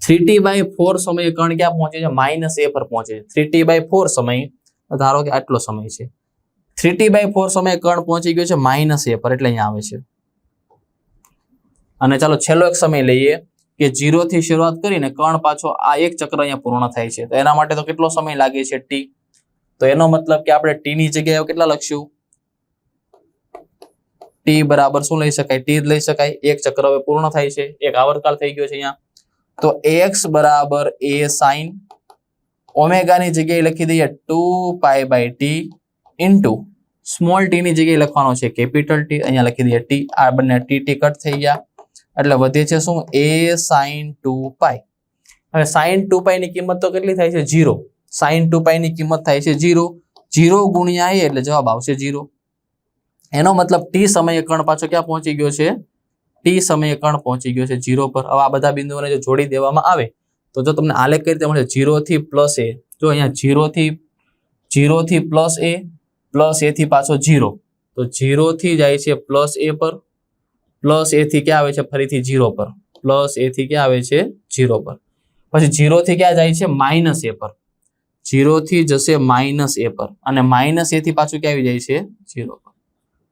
3t/4 સમયે કણ ક્યાં પહોંચે છે -a પર પહોંચે છે. 3t/4 સમય ધારો કે આટલો સમય છે 3t/4 સમયે કણ પહોંચી ગયો છે -a પર એટલે અહીંયા આવે છે. અને ચાલો છેલ્લો એક સમય લઈએ કે 0 થી શરૂઆત કરીને કણ પાછો આ એક ચક્ર અહીંયા પૂર્ણ થાય છે. તો એના માટે તો કેટલો સમય લાગે છે t. તો એનો મતલબ કે આપણે t ની જગ્યાએ કેટલા લખશું t બરાબર શું લઈ શકાય t જ લઈ શકાય. એક ચક્ર હવે પૂર્ણ થાય છે એક આવર્તકાળ થઈ ગયો છે અહીંયા. તો x બરાબર a sin ઓમેગા ની જગ્યાએ લખી દઈએ 2π/t ઇન્ટુ સ્મોલ t ની જગ્યાએ લખવાનો છે કેપિટલ t. અહીંયા લખી દઈએ t. આ બંને t કટ થઈ ગયા એટલે વધે છે શું a sin 2π. હવે sin 2π ની કિંમત તો કેટલી થાય છે 0. sin 2π ની કિંમત થાય છે 0. 0 ગુણ્યા a એટલે જવાબ આવશે 0. એનો મતલબ t સમયે કણ પાછો ક્યાં પહોંચી ગયો છે t સમયે કણ પહોંચી ગયો છે 0 પર. હવે આ બધા બિંદુઓને જો જોડી દેવામાં આવે તો જો તમને આલેખ કઈ રીતે મળશે 0 થી પ્લસ a. જો અહીંયા 0 થી પ્લસ a થી પાછો 0. તો 0 થી જાય છે પ્લસ a પર પ્લસ a થી ક્યાં આવે છે ફરીથી 0 પર પ્લસ a થી ક્યાં આવે છે 0 પર. પછી 0 થી ક્યાં જાય છે -a પર 0 થી જશે -a પર અને -a થી પાછું ક્યાં આવી જાય છે 0 પર.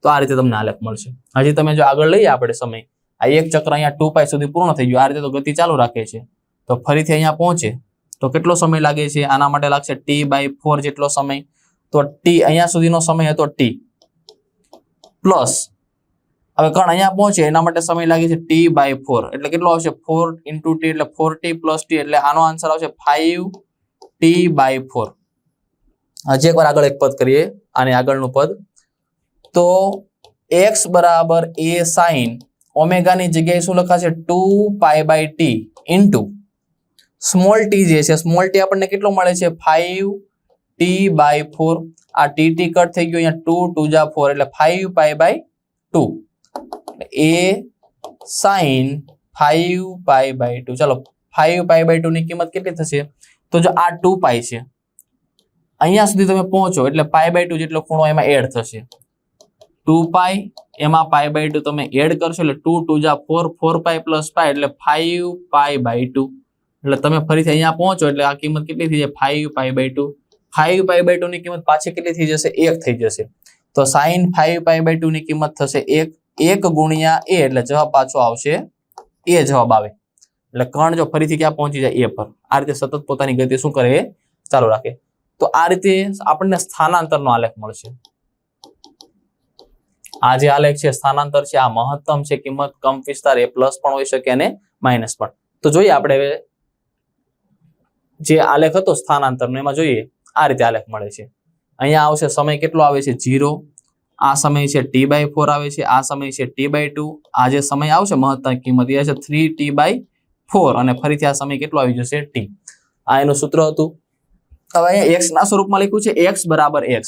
તો આ રીતે તમને આલેખ મળશે. હજી તમે જો આગળ લઈએ આપણે સમય આ એક ચક્ર અહીંયા 2π સુધી પૂર્ણ થઈ ગયું. આ રીતે તો ગતિ ચાલુ રાખે છે. તો ફરીથી અહીંયા પહોંચે તો કેટલો સમય લાગે છે આના માટે લાગશે t/4 જેટલો સમય. તો t અહીંયા સુધીનો સમય હતો t પ્લસ હવે કણ અહીંયા પહોંચે એના માટે સમય લાગે છે t/4 એટલે કેટલો આવશે 4 × t એટલે 4t + t એટલે આનો આન્સર આવશે 5t/4. હજી એકવાર આગળ એક પદ કરીએ આને આગળનું પદ. તો x બરાબર a sin ઓમેગા ની જગ્યાએ શું લખાશે 2π/t ઇન્ટુ સ્મોલ t જે છે સ્મોલ t આપણને કેટલો મળે છે 5t/4. આ t કટ થઈ ગયો અહીંયા 2 2 જા 4 એટલે 5π/2 a sin 5π/2. ચાલો 5π/2 ની કિંમત કેટલી થશે તો જો આ 2π છે અહીંયા સુધી તમે પહોંચો એટલે π/2 જેટલો ખૂણો એમાં એડ થશે 2π એમાં π/2 તમે એડ કરશો એટલે 2 2 જા 4 4π + π એટલે 5π/2 એટલે તમે ફરીથી અહીંયા પહોંચો એટલે આ કિંમત કેટલી થઈ જાય 5π/2. 5π/2 ની કિંમત પાછી કેટલી થઈ જશે 1 થઈ જશે. તો sin 5π/2 ની કિંમત થશે 1 ગુણ્યા a એટલે જવાબ પાછો આવશે a જવાબ આવે. એટલે કણ જો ફરીથી ક્યાં પહોંચી જાય a પર. આ રીતે સતત પોતાની ગતિ શું કરે ચાલુ રાખે. તો આ રીતે આપણને સ્થાનાંતરનો આલેખ મળશે. આ જે આલેખ છે સ્થાનાંતર છે આ મહત્તમ છે કિંમત કંપ વિસ્તાર એ પ્લસ પણ હોઈ શકે અને માઇનસ પણ. તો જોઈએ આપણે જે આલેખ હતો સ્થાનાંતરનો એમાં જોઈએ આ રીતે આલેખ મળે છે. અહીંયા આવશે સમય કેટલો આવે છે 0. આ સમય છે t/4 આવે છે. આ સમય છે t/2. આ જે સમય આવશે મહત્તમ કિંમત એ છે 3t/4 અને ફરીથી આ સમય કેટલો આવી જશે t. આ એનું સૂત્ર હતું. હવે અહીંયા x ના સ્વરૂપમાં લખ્યું છે x બરાબર x.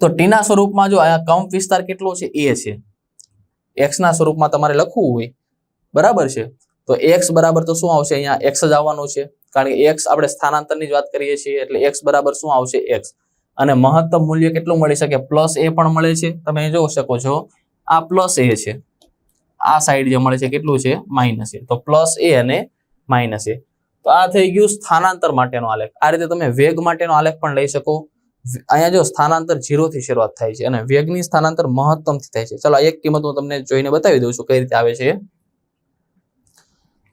તો t ના સ્વરૂપમાં જો અહીંયા કંપ વિસ્તાર કેટલો છે a છે. x ના સ્વરૂપમાં તમારે લખવું હોય બરાબર છે તો x બરાબર તો શું આવશે અહીંયા x જ આવવાનું છે કારણ કે x આપણે સ્થાનાંતરની જ વાત કરીએ છીએ એટલે x બરાબર શું આવશે x. અને મહત્તમ મૂલ્ય કેટલું મળી શકે +a પણ મળે છે. તમે જોઈ શકો છો આ +a છે આ સાઈડ જે મળે છે કેટલું છે -a. તો +a અને -a. તો આ થઈ ગયું સ્થાનાંતર માટેનો આલેખ. આ રીતે તમે વેગ માટેનો આલેખ પણ લઈ શકો. અહીંયા જો સ્થાનાંતર 0 થી શરૂઆત થાય છે અને વેગની સ્થાનાંતર મહત્તમ થી થાય છે. ચલો એક કિંમત હું તમને જોઈને બતાવી દઉં છું કઈ રીતે આવે છે.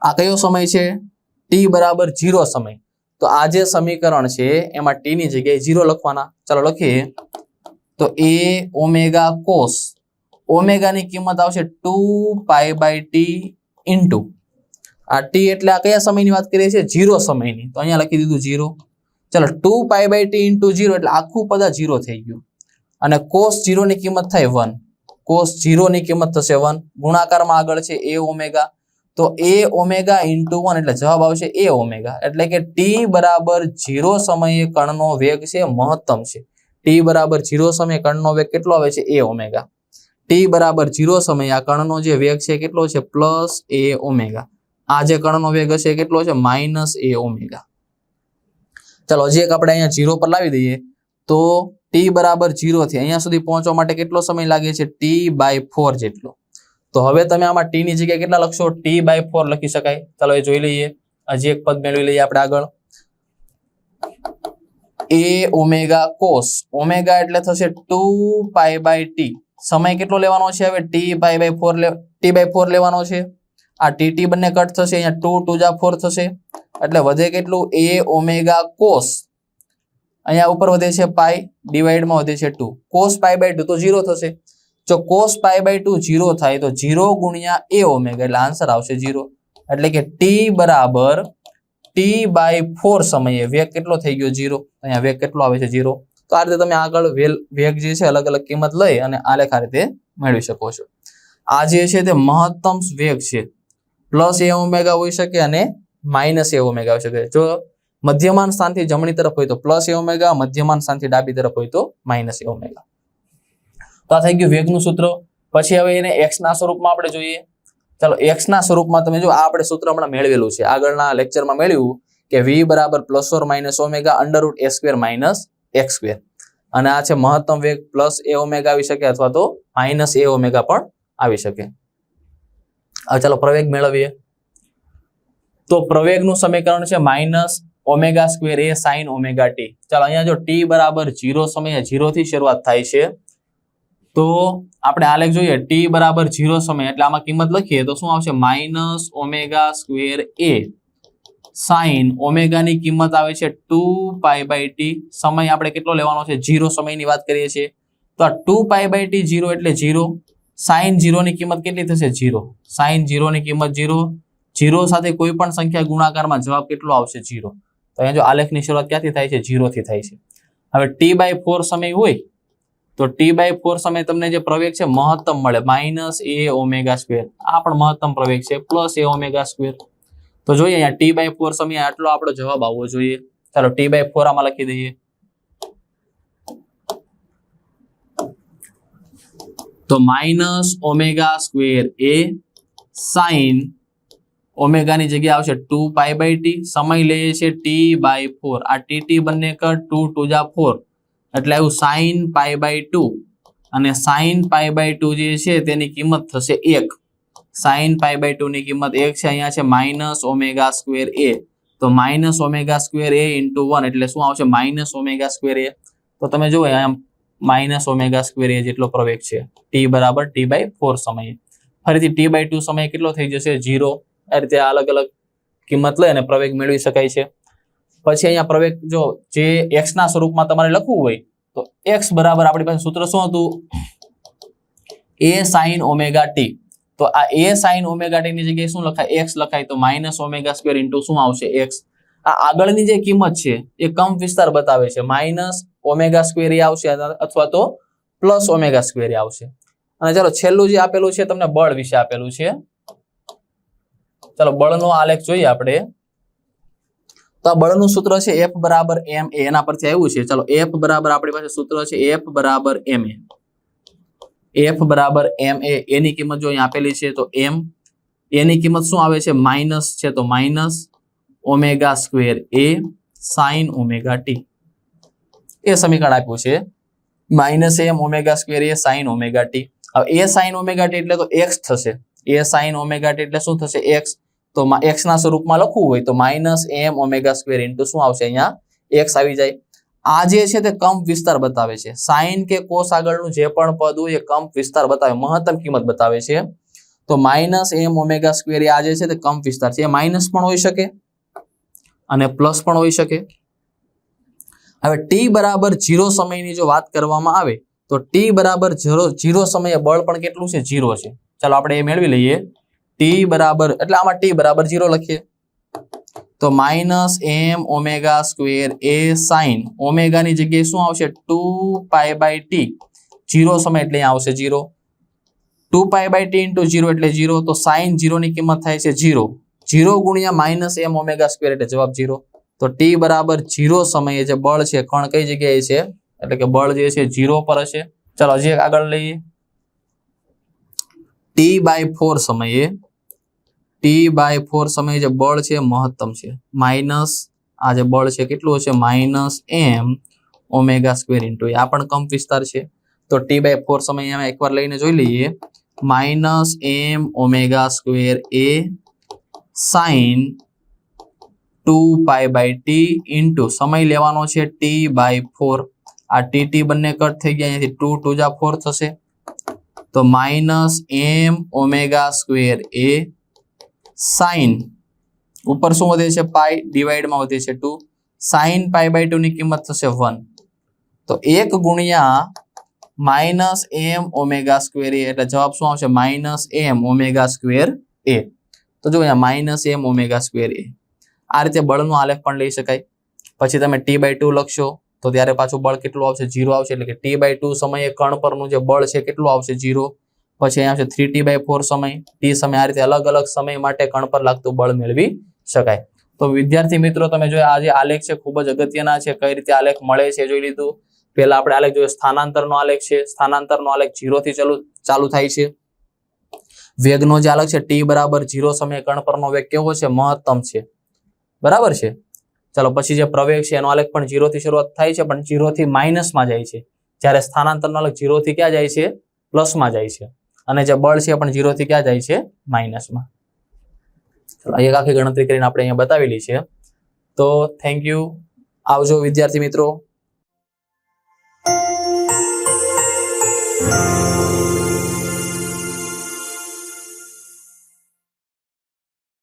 આ કયો સમય છે t બરાબર 0 સમય. તો આ જે સમીકરણ છે એમાં t ની જગ્યાએ 0 લખવાના. ચાલો લખીએ તો a ઓમેગા cos ઓમેગાની કિંમત આવશે 2π/t ઇન્ટુ આ ટી એટલે આ કયા સમયની વાત કરીએ છીએ? 0 સમયની. તો અહીંયા લખી દીધું 0. ચલો 2π/t ઇન્ટુ 0 એટલે આખું પદ 0 થઈ ગયું. અને cos 0 ની કિંમત થાય 1. cos 0 ની કિંમત થશે 1. ગુણાકારમાં આગળ છે a ઓમેગા. તો a ઓમેગા ઇન્ટુ 1 એટલે જવાબ આવશે a ઓમેગા. એટલે કે t બરાબર 0 સમયે કણનો વેગ છે મહત્તમ છે. t બરાબર 0 સમયે કણનો વેગ કેટલો આવે છે? a omega. t બરાબર 0 સમયે આ કણનો જે વેગ છે કેટલો છે? Plus a omega. આ જે કણનો વેગ હશે કેટલો છે? Minus a omega. ચલો હજી એક આપણે અહીંયા 0 પર લાવી દઈએ તો t બરાબર 0 થી અહીંયા સુધી પહોંચવા માટે કેટલો સમય લાગે છે? t/4 જેટલો. તો હવે તમે આમાં t ની જગ્યાએ કેટલા લખશો? t/4 લખી શકાય. ચલો એ જોઈ લઈએ. હજી એક પદ મેળવી લઈએ આપણે આગળ. a ઓમેગા cos ઓમેગા એટલે થશે 2π/t. સમય કેટલો લેવાનો છે હવે? t/4 લેવાનો છે. આ tt બંને કટ થશે. અહીંયા 2 2 4 થશે એટલે વધે કેટલું? a omega cos. અહીંયા ઉપર વધે છે પાઈ, ડિવાઈડમાં વધે છે 2. cos π/2 તો 0 થશે. જો cos π/2 0 થાય તો 0 ગુણ્યા a ઓમેગા એટલે આન્સર આવશે 0. એટલે કે t બરાબર t/4 સમયે વેગ કેટલો થઈ ગયો? 0. અહીંયા વેગ કેટલો આવે છે? 0. તો આ રીતે તમે આગળ વેગ જે છે અલગ અલગ કિંમત લઈ અને આલેખ આ રીતે મેળવી શકો છો. આ જે છે તે મહત્તમ વેગ છે. પ્લસ a ઓમેગા હોઈ શકે અને માઇનસ a ઓમેગા હોઈ શકે. જો મધ્યમાન સ્થાનથી જમણી તરફ હોય તો પ્લસ a ઓમેગા, મધ્યમાન સ્થાનથી ડાબી તરફ હોય તો માઇનસ a ઓમેગા. તો આ થઈ ગયું વેગનું સૂત્ર. પછી હવે એને x ના સ્વરૂપમાં આપણે જોઈએ. ચાલો x ના સ્વરૂપમાં તમે જો આ આપણે સૂત્ર હમણાં મેળવેલું છે. આગળના લેક્ચરમાં મેળવ્યું કે v બરાબર ± ઓમેગા √a² - x². અને આ છે મહત્તમ વેગ. પ્લસ a ઓમેગા આવી શકે અથવા તો માઇનસ a ઓમેગા પણ આવી શકે. હવે ચાલો પ્રવેગ મેળવીએ. તો પ્રવેગનું સમીકરણ છે -ω² a sin ωt. ચાલો અહીંયા જો t બરાબર 0 સમયે 0 થી શરૂઆત થાય છે તો આપણે આલેખ જોઈએ. t બરાબર 0 સમય એટલે આમાં કિંમત લખીએ તો શું આવશે? -ω² a sin ઓમેગા ની કિંમત આવે છે 2π/t. સમય આપણે કેટલો લેવાનો છે? 0 સમયની વાત કરીએ છીએ. તો આ 2π/t 0 એટલે 0. sin 0 ની કિંમત કેટલી થશે? 0. sin 0 ની કિંમત 0. 0 સાથે કોઈ પણ સંખ્યા ગુણાકારમાં જવાબ કેટલો આવશે? 0. તો અહીંયા જો આલેખની શરૂઆત ક્યાંથી થાય છે? 0 થી થાય છે. હવે t/4 સમય હોય તો t/4 સમય તમને જે પ્રવેગ છે મહત્તમ મળે -a ઓમેગા². આ પણ મહત્તમ પ્રવેગ છે પ્લસ a ઓમેગા². તો જોઈએ અહીંયા t/4 સમય આટલો આપણો જવાબ આવવો જોઈએ. ચાલો t/4 આમાં લખી દઈએ. તો -ω² a sin ઓમેગાની જગ્યાએ આવશે 2π/t. સમય લઈએ છે t/4. આ tt બંને કટ 2 2 4 એટલે આવ્યું sin π/2. અને sin π/2 જે છે તેની કિંમત થશે 1. sin π/2 ની કિંમત 1 છે. અહીંયા છે -ω² a. તો -ω² a ઇન્ટુ 1 એટલે શું આવશે? -ω² a. તો તમે જુઓ અહીંયા -ω² a જેટલો પ્રવેગ છે t બરાબર t/4 સમયે. ફરીથી t/2 સમયે કેટલો થઈ જશે? 0. આ રીતે અલગ અલગ કિંમત લઈ અને પ્રવેગ મેળવી શકાય છે. પછી અહીંયા પ્રવેગ જો જે x ના સ્વરૂપમાં તમારે લખવું હોય તો x બરાબર આપણી પાસે સૂત્ર શું હતું? a sin ωt. તો આ a sin ωt ની જગ્યાએ શું લખાય? x લખાય. તો -ω² ઇન્ટુ શું આવશે? x. આ આગળની જે કિંમત છે એ કંપ વિસ્તાર બતાવે છે. -ω² આવશે અથવા તો +ω² આવશે. અને ચાલો છેલ્લું જે આપેલું છે તમને બળ વિશે આપેલું છે. ચાલો બળનો આલેખ જોઈએ આપણે. તો આ બળનું સૂત્ર છે F બરાબર ma. એના પરથી આવ્યું છે. ચાલો F બરાબર આપણી પાસે સૂત્ર છે F બરાબર ma. F બરાબર ma. એની કિંમત જો અહીં આપેલી છે તો m. એની કિંમત શું આવે છે? માઇનસ છે તો -ω² a sin ωt. એ સમીકરણ આપ્યું છે -m ω² a sin ωt. હવે a sin ωt એટલે તો x થશે. a sin ωt એટલે શું થશે? x. તો x ના સ્વરૂપમાં લખવું હોય તો -m ω² ઇન્ટુ શું આવશે? અહીંયા x આવી જાય. આ જે છે તે કંપ વિસ્તાર બતાવે છે. સાઇન કે કોસ આગળનું જે પણ પદ હોય એ કંપ વિસ્તાર બતાવે, મહત્તમ કિંમત બતાવે છે. તો -m ω² આ જે છે તે કંપ વિસ્તાર છે. એ માઇનસ પણ હોઈ શકે અને પ્લસ પણ હોઈ શકે. હવે t બરાબર 0 સમયની જો વાત કરવામાં આવે તો ટી બરાબર 0 સમયે બળ પણ કેટલું છે 0 છે. ચાલો આપણે એ મેળવી લઈએ. ટી બરાબર એટલે આમાં ટી બરાબર 0 લખીએ તો -m omega square a sin omega ની જગ્યાએ શું આવશે 2π/t 0 સમય એટલે અહીંયા આવશે 0 2π/t * 0 એટલે 0 તો sin 0 ની કિંમત થાય છે 0 0 ગુણ્યા -m ઓમેગા સ્ક્વેર એટલે જવાબ 0 તો t બરાબર 0 સમયે જે બળ છે કણ કઈ જગ્યાએ છે એટલે કે બળ જે છે 0 પર હશે. ચાલો હજી એક આગળ લઈએ. t/4 સમયે સમયે જે બળ છે મહત્તમ છે માઇનસ આ જે બળ છે કેટલું હશે -m ઓમેગા સ્ક્વેર * આ પણ કંપ વિસ્તાર છે તો t/4 સમયે અમે એકવાર લઈને જોઈ લઈએ -m omega square a sin 2π/t * સમય લેવાનો છે t/4 આ tt બંને કટ થઈ ગયા અહીંયાથી 2 2 જા 4 થશે તો -m omega square a sin ઉપર શું વધે છે પાઈ ડિવાઇડ માં વધે છે 2 sin π/2 ની કિંમત થશે 1 તો 1 ગુણ્યા -m ઓમેગા સ્ક્વેર a એટલે જવાબ શું આવશે -m ઓમેગા સ્ક્વેર a. તો જો અહીંયા -m ઓમેગા સ્ક્વેર a આ રીતે બળનો આલેખ પણ લઈ શકાય. પછી તમે t/2 લખશો તો ત્યારે પાછું બળ કેટલું આવશે 0 આવશે એટલે કે t/2 સમયે કણ પરનું જે બળ છે કેટલું આવશે 0. પછી અહીંયા આવશે 3t/4 સમય t સમય આ રીતે અલગ અલગ સમય માટે કણ પર લાગતું બળ મેળવી શકાય. તો વિદ્યાર્થી મિત્રો તમે જો આ જે આલેખ છે ખૂબ જ અગત્યના છે. કઈ રીતે આલેખ મળે છે જોઈ લીધું. પહેલા આપણે આલેખ જોઈએ સ્થાનાંતરનો આલેખ છે. સ્થાનાંતરનો આલેખ 0 થી ચાલુ થાય છે. વેગનો જે આલેખ છે t બરાબર 0 સમયે કણ પરનો વેગ કેવો છે મહત્તમ છે બરાબર છે. ચાલો પછી જે પ્રવેગ છે એનો આલેખ પણ 0 થી શરૂઆત થાય છે પણ 0 થી માઇનસમાં જાય છે જ્યારે સ્થાનાંતરનો આલેખ 0 થી ક્યાં જાય છે પ્લસમાં જાય છે અને જે બળ છે પણ 0 થી ક્યાં જાય છે માઇનસમાં. ચાલો એક આખી ગણતરી કરીને આપણે અહીંયા બતાવેલી છે. તો થેન્ક યુ. આવજો વિદ્યાર્થી મિત્રો.